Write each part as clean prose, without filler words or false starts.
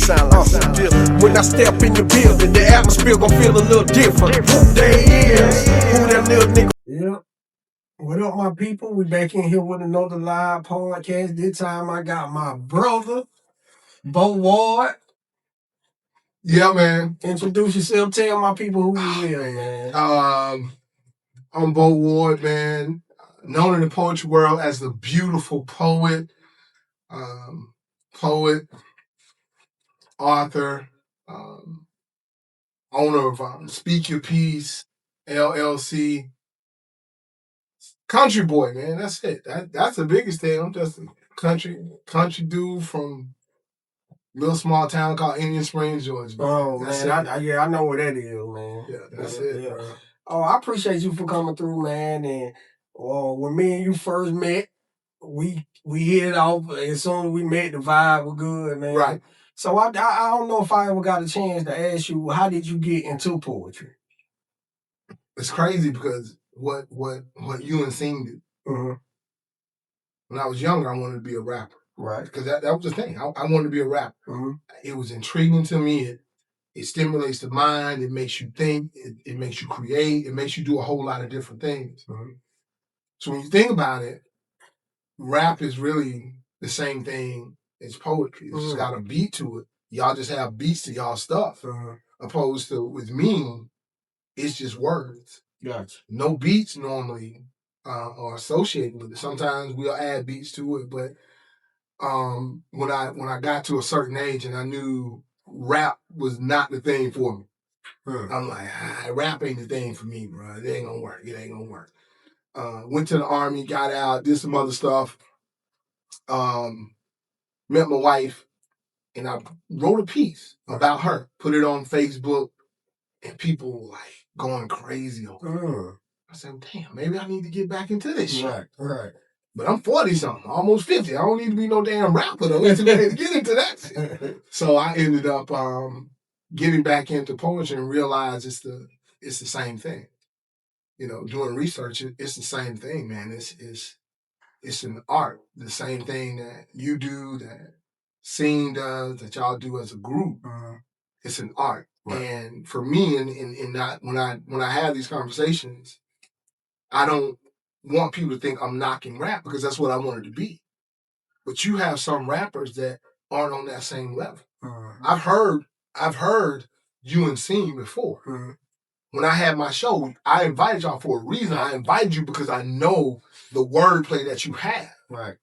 sound like when I step in the building, the atmosphere gon' feel a little different. There he is. Who that little nigga? Yeah. What up, my people? We back in here with another live podcast. This time I got my brother, Baeu Ward. Yeah, man. Introduce yourself. Tell my people who you is, man. I'm Baeu Ward, man. Known in the poetry world as the beautiful poet, author, owner of Speak Your Piece, LLC. Country boy, man. That's it. That's the biggest thing. I'm just a country dude from a little small town called Indian Springs, Georgia. Oh, man. I know where that is, man. Yeah, that's it, bro. Oh, I appreciate you for coming through, man. And when me and you first met, we hit it off. As soon as we met, the vibe was good, man. Right. So I don't know if I ever got a chance to ask you, how did you get into poetry? It's crazy because what you and Sing did. Mm-hmm. When I was younger, I wanted to be a rapper. Right. Because that was the thing. I wanted to be a rapper. Mm-hmm. It was intriguing to me. It stimulates the mind. It makes you think. It makes you create. It makes you do a whole lot of different things. Mm-hmm. So when you think about it, rap is really the same thing as poetry. It's just got a beat to it. Y'all just have beats to y'all stuff. Opposed to with me, it's just words. Gotcha. No beats normally are associated with it. Sometimes we'll add beats to it, but when I got to a certain age and I knew rap was not the thing for me, I'm like, rap ain't the thing for me, bro. It ain't gonna work. It ain't gonna work. Went to the Army, got out, did some other stuff. Met my wife, and I wrote a piece about her, put it on Facebook, and people were like going crazy over it. I said, damn, maybe I need to get back into this shit. Right. But I'm 40-something, almost 50. I don't need to be no damn rapper, though. It's to get into that shit. So I ended up getting back into poetry and realized it's the same thing. You know, doing research, it's the same thing, man. It's an art. The same thing that you do, that Scene does, that y'all do as a group. It's an art. Right. And for me, in that when I have these conversations, I don't want people to think I'm knocking rap because that's what I wanted to be. But you have some rappers that aren't on that same level. I've heard you and Scene before. When I had my show, I invited y'all for a reason. I invited you because I know the wordplay that you have. Right.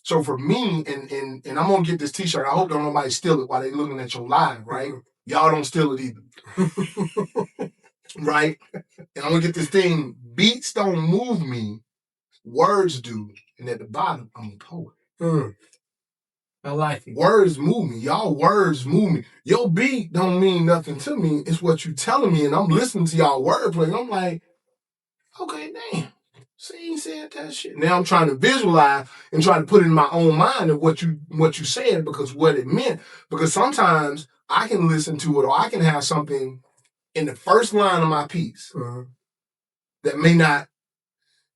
So for me, and I'm gonna get this T-shirt. I hope don't nobody steal it while they looking at your live, right? Y'all don't steal it either. Right? And I'm gonna get this thing, beats don't move me, words do. And at the bottom, I'm a poet. I like it. Words move me. Y'all words move me. Your beat don't mean nothing to me. It's what you telling me, and I'm listening to y'all wordplay, and I'm like, okay, damn. See, said that shit. Now I'm trying to visualize and try to put it in my own mind of what you said, because what it meant. Because sometimes I can listen to it, or I can have something in the first line of my piece that may not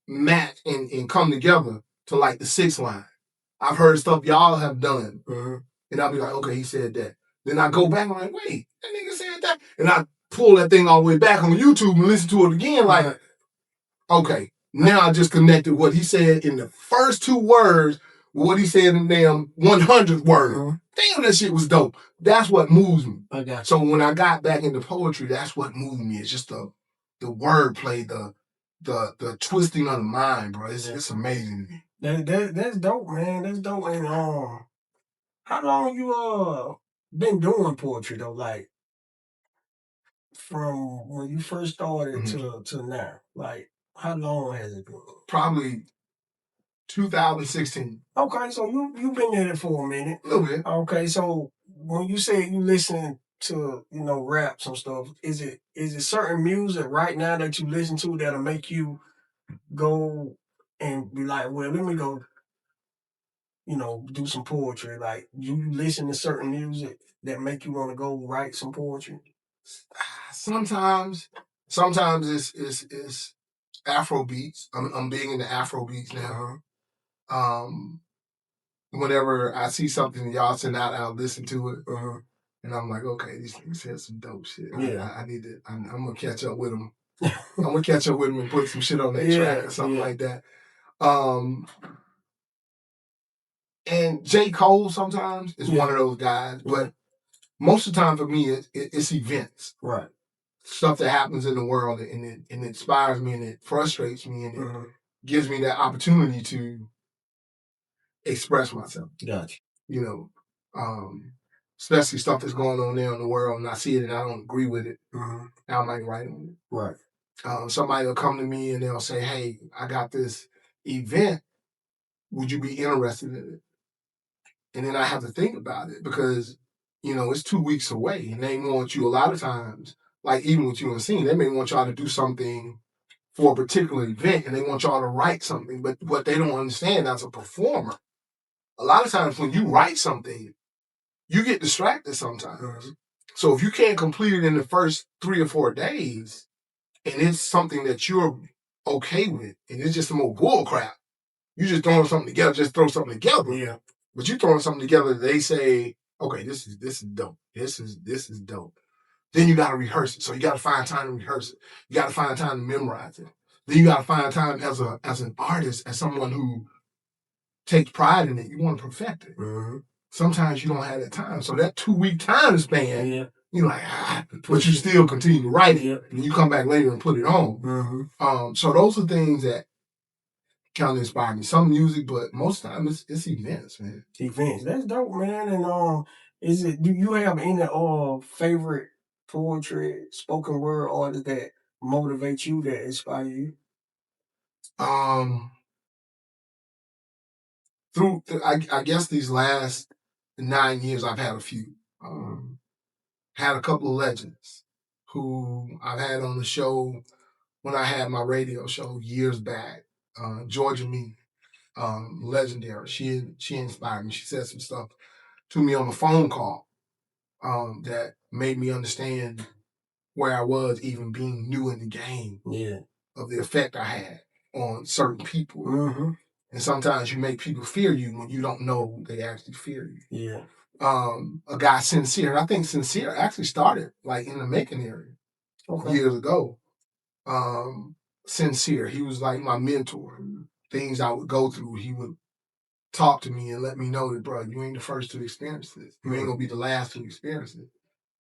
match and come together to like the sixth line. I've heard stuff y'all have done, and I'll be like, okay, he said that. Then I go back and I'm like, wait, that nigga said that, and I pull that thing all the way back on YouTube and listen to it again, like, okay. Now I just connected what he said in the first two words with what he said in the damn 100th word. Damn, that shit was dope. That's what moves me. I got you. So when I got back into poetry, that's what moved me. It's just the wordplay, the twisting of the mind, bro. It's amazing to me. That's dope, man. That's dope. And how long you been doing poetry though? Like from when you first started to now, like. How long has it been? Probably 2016. Okay, so you've been in it for a minute. A little bit. Okay, so when you say you listen to, raps and stuff, is it certain music right now that you listen to that'll make you go and be like, well, let me go, do some poetry? Like, you listen to certain music that make you want to go write some poetry? Sometimes it's Afro beats. I'm big into Afro beats now. Whenever I see something y'all send out, I'll listen to it. And I'm like, okay, these niggas said some dope shit. Yeah. I need to. I'm gonna catch up with them. I'm gonna catch up with them and put some shit on that track or something like that. And J. Cole sometimes is one of those guys, but most of the time for me, it's events. Right. Stuff that happens in the world, and it inspires me, and it frustrates me, and it gives me that opportunity to express myself. Gotcha. You know, especially stuff that's going on there in the world, and I see it and I don't agree with it. I might write on it. Right. Somebody will come to me and they'll say, "Hey, I got this event. Would you be interested in it?" And then I have to think about it because, you know, it's 2 weeks away, and they want you a lot of times, like even with you and Scene, they may want y'all to do something for a particular event, and they want y'all to write something. But what they don't understand as a performer, a lot of times when you write something, you get distracted sometimes. So if you can't complete it in the first 3 or 4 days, and it's something that you're okay with, and it's just some old bull crap, you just throwing something together, just throw something together. Yeah. But you throwing something together, they say, okay, this is dope. This is dope. Then you got to rehearse it. So you got to find time to rehearse it. You got to find time to memorize it. Then you got to find time as an artist, as someone who takes pride in it. You want to perfect it. Sometimes you don't have that time. So that 2-week time span, you're like, but you still continue to write it. And you come back later and put it on. So those are things that kind of inspire me. Some music, but most of the time it's events, man. Events. That's dope, man. And do you have any favorite poetry, spoken word artists that motivate you, that inspire you? I guess these last 9 years I've had a few. Had a couple of legends who I've had on the show when I had my radio show years back. Georgia Me, legendary. She inspired me. She said some stuff to me on a phone call that made me understand where I was, even being new in the game. Of the effect I had on certain people. And sometimes you make people fear you when you don't know they actually fear you. A guy, Sincere. I think Sincere actually started like in the making area years ago. Sincere, he was like my mentor. Things I would go through, he would talk to me and let me know that, bro, you ain't the first to experience this. You ain't gonna be the last to experience it.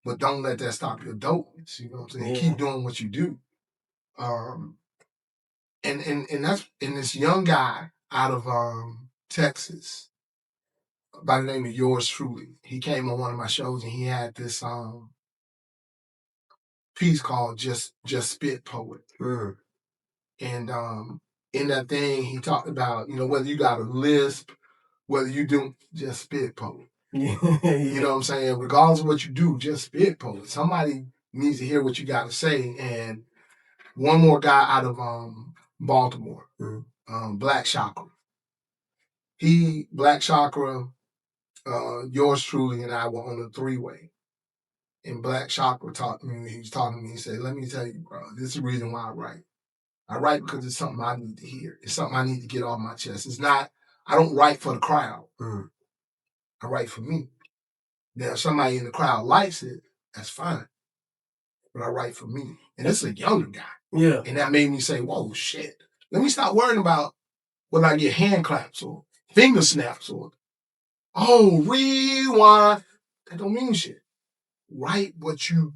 But don't let that stop your dopeness. You know what I'm saying? Keep doing what you do. And that's this young guy out of Texas by the name of Yours Truly. He came on one of my shows and he had this piece called Just Spit Poet. And in that thing he talked about, you know, whether you got a lisp, whether you do just spit poet. You know what I'm saying? Regardless of what you do, just spit poet. Somebody needs to hear what you got to say. And one more guy out of Baltimore, Black Chakra. Black Chakra, Yours Truly, and I were on a 3-way. And Black Chakra talked to me, he was talking to me, he said, let me tell you, bro, this is the reason why I write. I write because it's something I need to hear. It's something I need to get off my chest. It's not, I don't write for the crowd. I write for me. Now, if somebody in the crowd likes it, that's fine. But I write for me. And it's a younger guy. And that made me say, whoa, shit. Let me stop worrying about whether I get hand claps or finger snaps or, oh, rewind. That don't mean shit. Write what you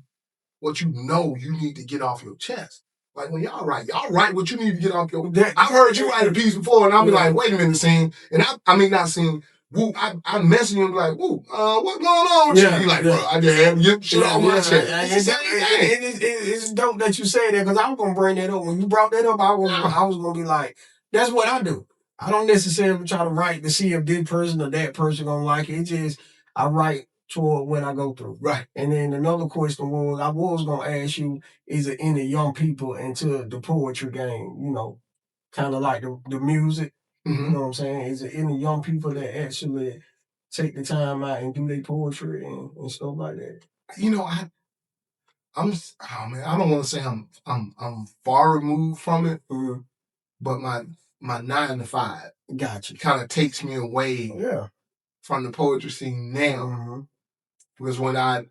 know you need to get off your chest. Like when y'all write what you need to get off your. I've heard you write a piece before, and I'll be like, wait a minute, Scene. And I mean, not Scene. Woo, I message you and be like, woo, what's going on with you? He like, bro, I just had to get shit off my chest. It's dope that you say that because I was gonna bring that up. When you brought that up, I was gonna be like, that's what I do. I don't necessarily try to write to see if this person or that person gonna like it. It's just I write toward what I go through. Right. And then another question was, I was gonna ask you, is it any young people into the poetry game? You know, kind of like the music. You know what I'm saying? Is there any young people that actually take the time out and do their poetry and stuff like that? You know, I don't want to say I'm far removed from it, but my 9 to 5 kind of takes me away from the poetry scene now. Because when I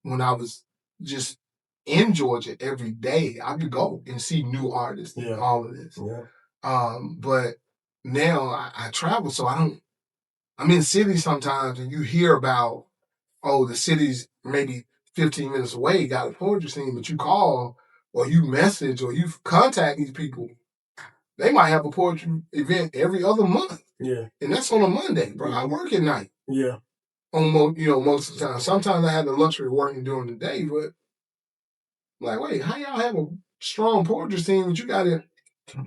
when I was just in Georgia every day, I could go and see new artists and all of this. But now I travel, so I'm in cities sometimes, and you hear about, oh, the city's maybe 15 minutes away, got a poetry scene, but you call or you message or you contact these people, they might have a poetry event every other month. Yeah. And that's on a Monday, bro. I work at night. Yeah. Most of the time. Sometimes I have the luxury of working during the day, but like, wait, how y'all have a strong poetry scene, but you got it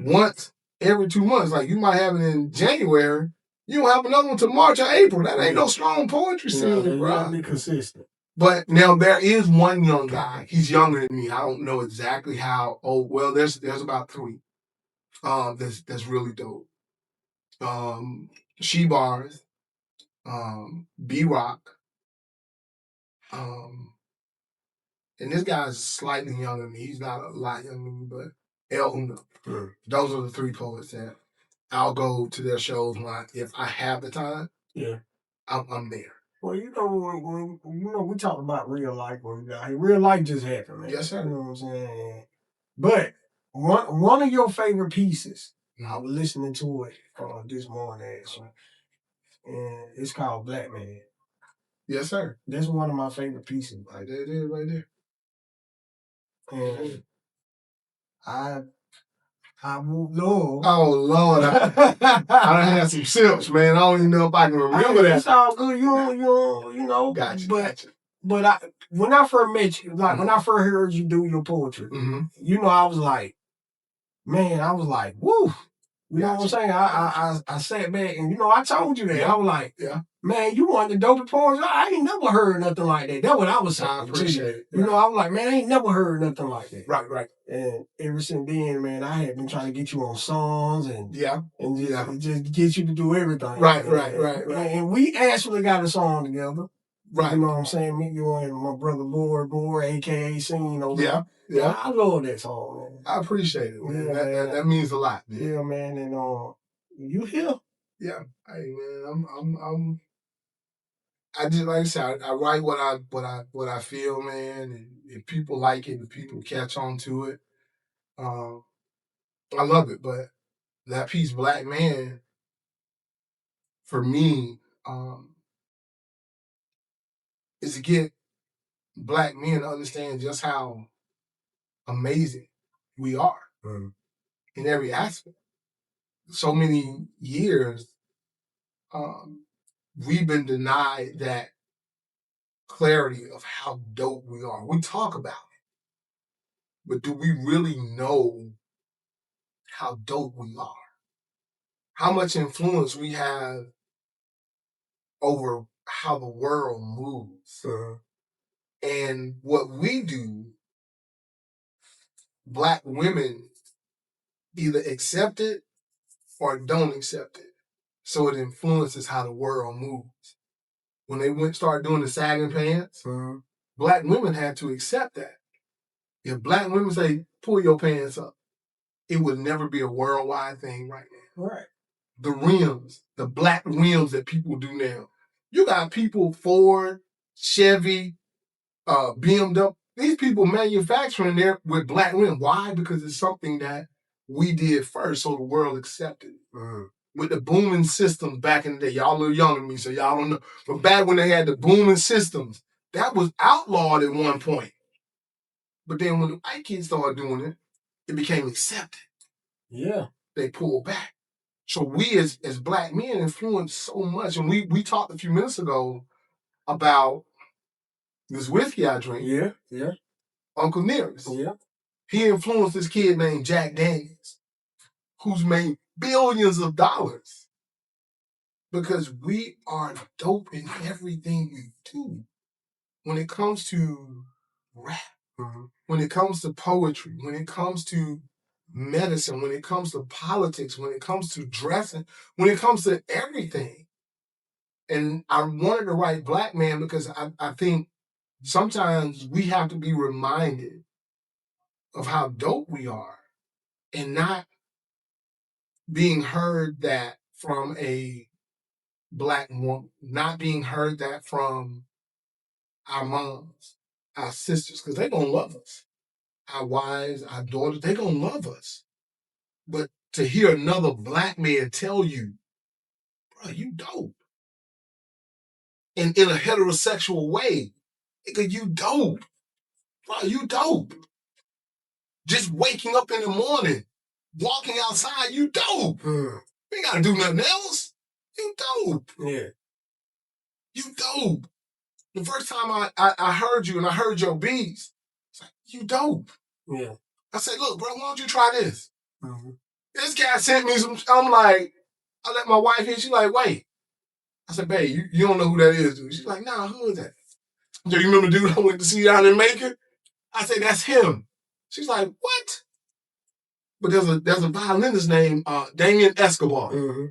once every 2 months? Like, you might have it in January. You don't have another one till March or April. That ain't no strong poetry scene, bro. You gotta be consistent. But now there is one young guy. He's younger than me. I don't know exactly how old. Well, there's about 3. That's really dope. She Bars, B-Rock, and this guy's slightly younger than me. He's not a lot younger than me, but El Uno. Those are the 3 poets that I'll go to their shows if I have the time. Yeah, I'm there. Well, when we talk about real life, real life just happened, man. Yes, sir. You know what I'm saying? But one of your favorite pieces, I was listening to it this morning, actually, and it's called Black Man. Yes, sir. That's one of my favorite pieces. Right there, it is right there. And I moved Lord. Oh, Lord. I done had some sips, man. I don't even know if I can remember that. It's all good. You know. Gotcha. But when I first met you, when I first heard you do your poetry, I was like, woo. You know what I'm saying? I sat back and, I told you that. Yeah. I was like, man, you want the dopest poems? I ain't never heard nothing like that. That's what I was saying. I appreciate it. I was like, man, I ain't never heard nothing like that. Right. And ever since then, man, I had been trying to get you on songs and just get you to do everything. Right. And we actually got a song together. Right. You know what I'm saying? Me, you, and my brother Baeu Ward, a.k.a. Singing over there. Yeah. I love that song, man. I appreciate it, man. That means a lot, man. Yeah, man. And you here? Yeah. Hey, man, I just, like I said, I write what I feel, man, and if people like it, if people catch on to it, I love it. But that piece, Black Man, for me, is to get Black men to understand just how amazing we are in every aspect. So many years, we've been denied that clarity of how dope we are. We talk about it, but do we really know how dope we are? How much influence we have over how the world moves? And what we do, Black women either accept it or don't accept it. So it influences how the world moves. When they started doing the sagging pants, Black women had to accept that. If Black women say, pull your pants up, it would never be a worldwide thing right now. Right. The rims, the black rims that people do now. You got people, Ford, Chevy, BMW, these people manufacturing there with black rims. Why? Because it's something that we did first, so the world accepted it. With the booming systems back in the day. Y'all a little younger than me, so y'all don't know. But back when they had the booming systems, that was outlawed at one point. But then when the white kids started doing it, it became accepted. Yeah. They pulled back. So we as Black men influence so much. And we talked a few minutes ago about this whiskey I drink. Yeah. Uncle Nearest. Yeah. He influenced this kid named Jack Daniels, who's made billions of dollars. Because we are dope in everything we do. When it comes to rap, when it comes to poetry, when it comes to medicine, when it comes to politics, when it comes to dressing, when it comes to everything. And I wanted to write Black Man because I think sometimes we have to be reminded of how dope we are and not being heard that from a Black woman, not being heard that from our moms, our sisters, because they gonna love us. Our wives, our daughters, they gonna love us. But to hear another black man tell you, bro, you dope. And in a heterosexual way, nigga, you dope. Bro, you dope. Just waking up in the morning, walking outside, you dope. You ain't gotta do nothing else. You dope. Yeah. You dope. The first time I heard you and I heard your beats, it's like, you dope. Yeah. I said, look, bro, why don't you try this? Mm-hmm. This guy sent me some, I'm like, I let my wife hear, she's like, wait. I said, babe, you don't know who that is, dude. She's like, nah, who is that? Do you remember the dude I went to see down in Macon? I said, that's him. She's like, what? But there's a violinist named Damien Escobar. Mm-hmm.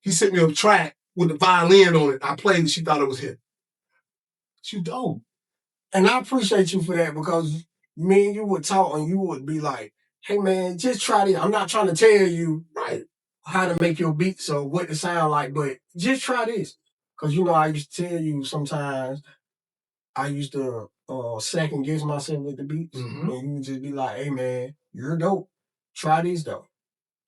He sent me a track with the violin on it. I played it. She thought it was him. She dope. And I appreciate you for that, because me and you would talk and you would be like, hey man, just try this. I'm not trying to tell you Right. how to make your beats or what to sound like, but just try this. Because, I used to tell you sometimes I used to second guess myself with the beats. Mm-hmm. And you would just be like, hey man, you're dope. Try this though.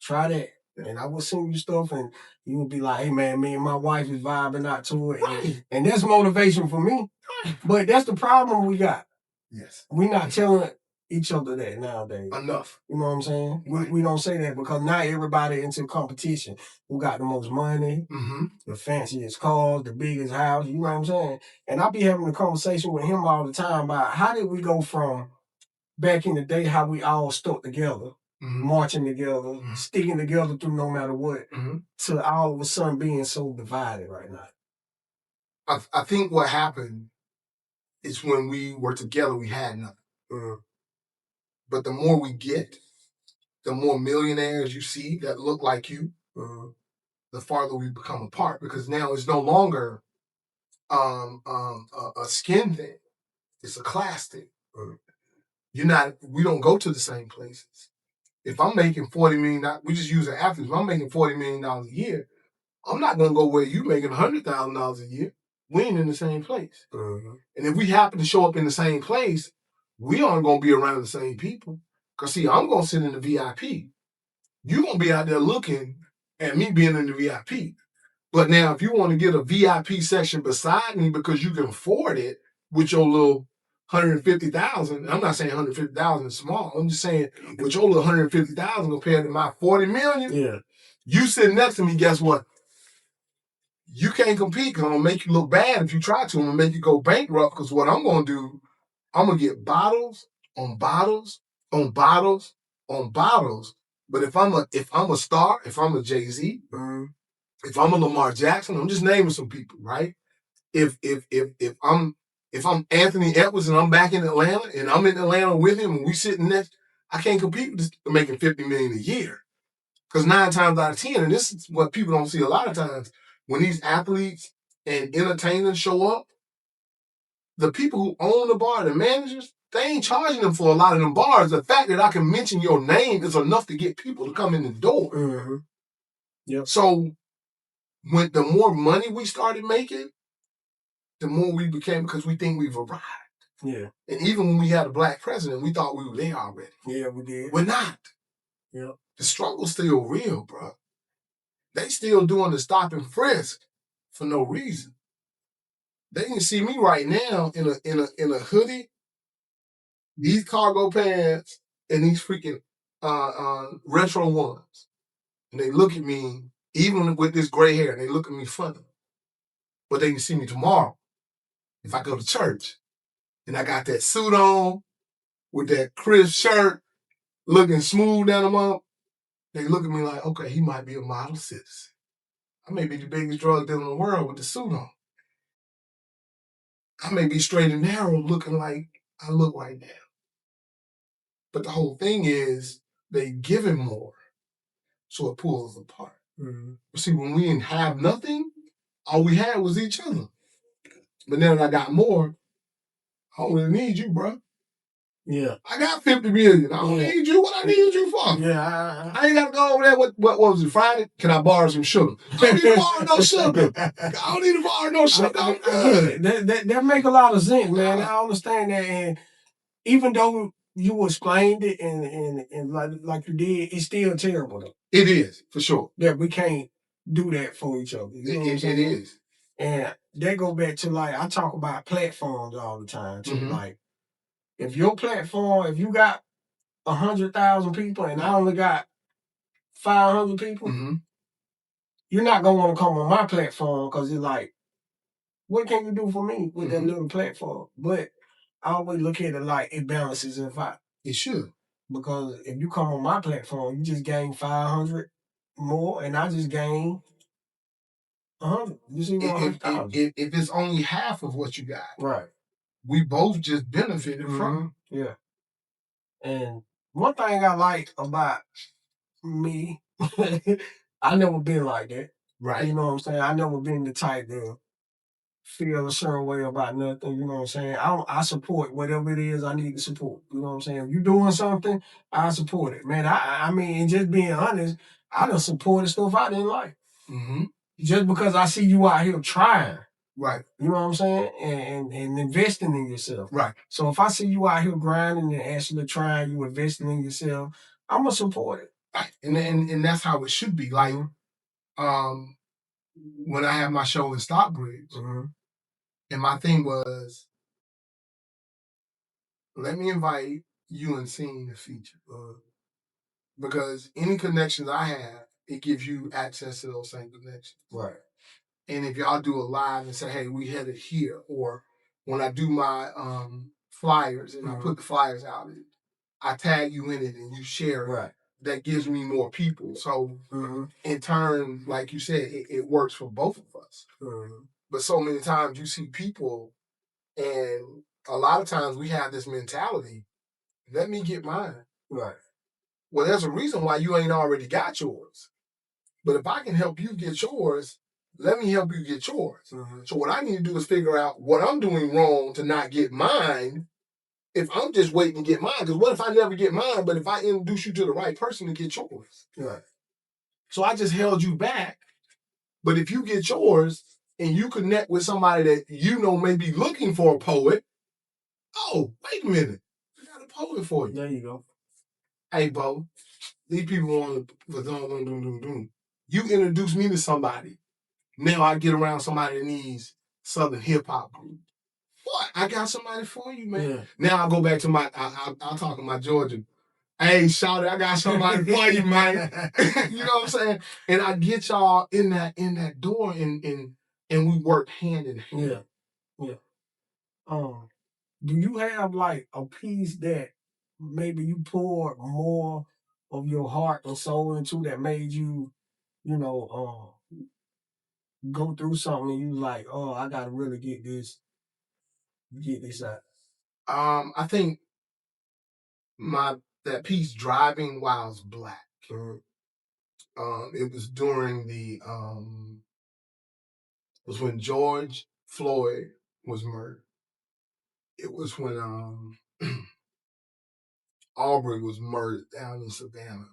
Try that. And I would send you stuff and you would be like, hey man, me and my wife is vibing out to it. Right. And that's motivation for me. Right. But that's the problem we got. Yes. We're not telling each other that nowadays. Enough. You know what I'm saying? Right. We don't say that because not everybody into competition. Who got the most money, the fanciest cars, the biggest house, you know what I'm saying? And I be having a conversation with him all the time about how did we go from back in the day, how we all stuck together, marching together, sticking together through no matter what, to all of a sudden being so divided right now. I think what happened is when we were together, we had nothing. But the more we get, the more millionaires you see that look like you, the farther we become apart. Because now it's no longer a skin thing; it's a class thing. We don't go to the same places. If I'm making $40 million, we just use an athlete. If I'm making $40 million a year, I'm not gonna go where you making $100,000 a year. We ain't in the same place. And if we happen to show up in the same place, we aren't gonna be around the same people. Cause see, I'm gonna sit in the VIP. You're gonna be out there looking at me being in the VIP. But now, if you want to get a VIP section beside me because you can afford it with your little 150,000, I'm not saying 150,000 is small. I'm just saying with your little 150,000 compared to my 40 million, you sitting next to me, guess what? You can't compete because I'm gonna make you look bad if you try to. I'm gonna make you go bankrupt because what I'm gonna do, I'm gonna get bottles on bottles on bottles on bottles. But if I'm a star, if I'm a Jay-Z, if I'm a Lamar Jackson, I'm just naming some people, right? If I'm Anthony Edwards and I'm back in Atlanta and I'm in Atlanta with him and we sitting next, I can't compete with making $50 million a year. Because 9 times out of 10, and this is what people don't see a lot of times, when these athletes and entertainers show up, the people who own the bar, the managers, they ain't charging them for a lot of them bars. The fact that I can mention your name is enough to get people to come in the door. So when the more money we started making, the more we became, because we think we've arrived. And even when we had a black president, we thought we were there already. We did. We're not. The struggle's still real, bro. They still doing the stop and frisk for no reason. They can see me right now in a hoodie, these cargo pants, and these freaking retro ones. And they look at me, even with this gray hair, they look at me funny. But they can see me tomorrow if I go to church and I got that suit on with that crisp shirt, looking smooth down the month. They look at me like, okay, he might be a model citizen. I may be the biggest drug dealer in the world with the suit on. I may be straight and narrow looking like I look right now. But the whole thing is they giving more, so it pulls us apart. But see, when we didn't have nothing, all we had was each other. But now that I got more, I don't really need you, bro. Yeah. I got 50 million. I don't Yeah. need you. What I need you for? Yeah. I ain't got to go over there. What was it, Friday? Can I borrow some sugar? I don't need to borrow no sugar. I don't need to borrow no sugar. I'm good. That make a lot of sense, man. I understand that. And even though you explained it and like you did, it's still terrible though. It is, for sure. That we can't do that for each other. You know what I'm saying? It is. And that go back to like I talk about platforms all the time too. Mm-hmm. Like if your platform, if you got 100,000 people and I only got 500 people, Mm-hmm. you're not gonna want to come on my platform because it's like, what can you do for me with that little platform? But I always look at it like it balances if I. It should. Because if you come on my platform, you just gain 500 more, and I just gain 100. You see what 100,000? If it's only half of what you got, Right? We both just benefited from it. Yeah. And one thing I like about me, I never been like that. Right. You know what I'm saying? I never been the type to feel a certain way about nothing. You know what I'm saying? I support whatever it is I need to support. You know what I'm saying? If you're doing something, I support it. Man, I mean, just being honest, I done supported stuff I didn't like. Mm-hmm. Just because I see you out here trying. Right. You know what I'm saying? And investing in yourself. Right. So if I see you out here grinding and actually trying, you investing in yourself, I'm going to support it. Right. And that's how it should be. Like, when I had my show in Stockbridge, and my thing was, let me invite you and Scene to feature. Because any connections I have, it gives you access to those same connections. Right. And if y'all do a live and say, hey, we headed here, or when I do my flyers and I put the flyers out, I tag you in it and you share it. Right. That gives me more people. So in turn, like you said, it works for both of us. But so many times you see people, and a lot of times we have this mentality, let me get mine. Right. Well, there's a reason why you ain't already got yours. But if I can help you get yours, let me help you get yours. So what I need to do is figure out what I'm doing wrong to not get mine if I'm just waiting to get mine. Because what if I never get mine, but if I introduce you to the right person to get yours? Right. So I just held you back. But if you get yours and you connect with somebody that you know may be looking for a poet, oh, wait a minute. I got a poet for you. There you go. Hey, Bo, these people want to You introduce me to somebody. Now I get around somebody that needs Southern hip hop group. Boy, I got somebody for you, man. Yeah. Now I go back to I'll talk to my Georgia. Hey, shout it, I got somebody for you, man. You know what I'm saying? And I get y'all in that door and we work hand in hand. Yeah. Do you have like a piece that maybe you poured more of your heart and soul into that made you, go through something and you like, oh, I gotta really get this out? I think that piece Driving While Black. It was during was when George Floyd was murdered. It was when Aubrey was murdered down in Savannah.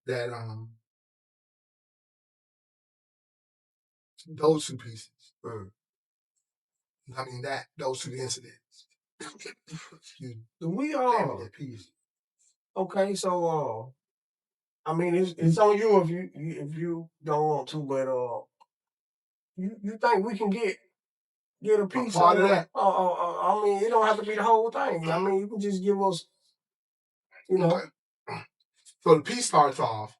That those two pieces. I mean those two incidents. Excuse me. We all that piece. Okay, so I mean it's on you if you don't want to, but you think we can get a piece part of that? I mean, it don't have to be the whole thing. I mean, you can just give us, Okay. So the piece starts off,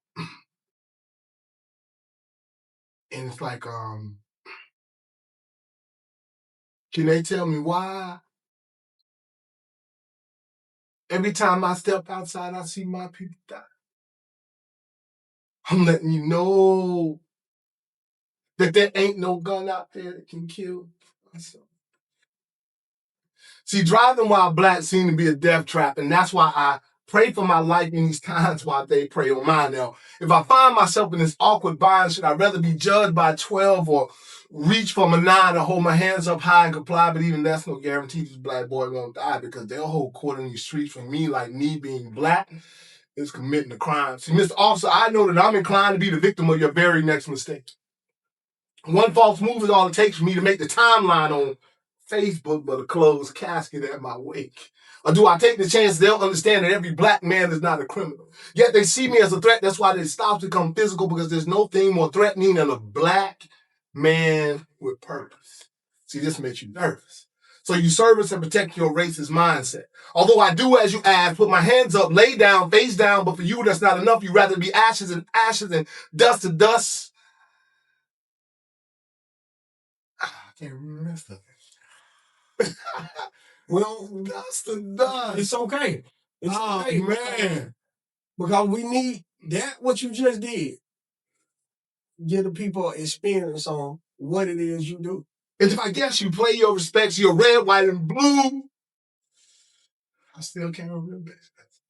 and it's like, can they tell me why? Every time I step outside, I see my people die. I'm letting you know that there ain't no gun out there that can kill myself. See, Driving While Black seemed to be a death trap, and that's why I Pray for my life in these times while they pray on mine. Now, if I find myself in this awkward bind, should I rather be judged by 12 or reach from a 9 and hold my hands up high and comply? But even that's no guarantee this black boy won't die, because they'll hold court in these streets for me, like me being black is committing a crime. See, Mr. Officer, I know that I'm inclined to be the victim of your very next mistake. One false move is all it takes for me to make the timeline on Facebook, but a closed casket at my wake. Or do I take the chance they'll understand that every black man is not a criminal? Yet they see me as a threat. That's why they stop to become physical, because there's no thing more threatening than a black man with purpose. See, this makes you nervous. So you service and protect your racist mindset. Although I do as you ask, put my hands up, lay down, face down, but for you that's not enough. You'd rather be ashes and dust to dust. I can't remember the rest of it. Well, Dust to dust. it's okay. It's okay, man. because we need that. What you just did, give the people experience on what it is you do. And if I guess you play your respects, you're red, white, and blue, I still can't remember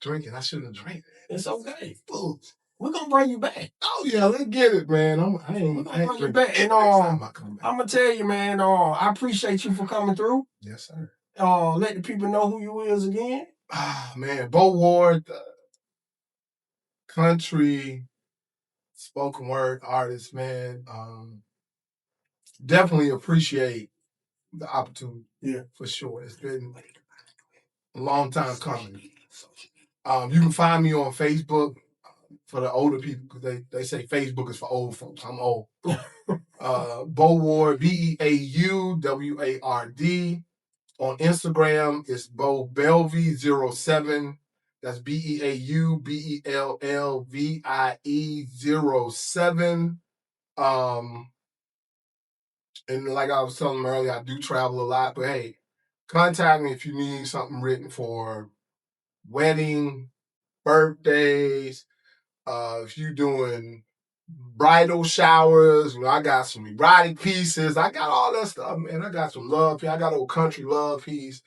drinking. I shouldn't have drank. It's okay. Fool. We're gonna bring you back. Oh yeah, let's get it, man. I ain't bring you drinking. back. And I'm gonna tell you, man. I appreciate you for coming through. Yes, sir. Let the people know who you is again. Ah, man, Baeu Ward, country spoken word artist, man. Definitely appreciate the opportunity. Yeah, for sure. It's been a long time coming. You can find me on Facebook for the older people, because they say Facebook is for old folks. I'm old. Baeu Ward, BeauWard. On Instagram, it's Belvie07. That's BeauBellvie07. And like I was telling them earlier, I do travel a lot, but hey, contact me if you need something written for wedding, birthdays, if you're doing bridal showers. I got some erotic pieces. I got all that stuff, man. I got some love piece. I got old country love piece,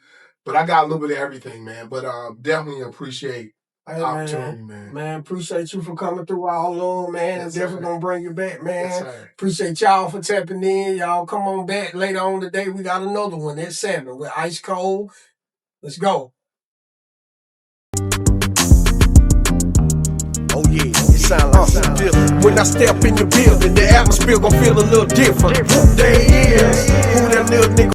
but I got a little bit of everything, man. But definitely appreciate the opportunity, man. Man, appreciate you for coming through all along, man. Yes, Definitely gonna bring you back, man. Yes, sir. Appreciate y'all for tapping in. Y'all come on back later on today. We got another one at 7 with Ice Cold. Let's go. Oh yeah, it sound like something different. When I step in the building, the atmosphere gon' feel a little different. Who they is, who that little nigga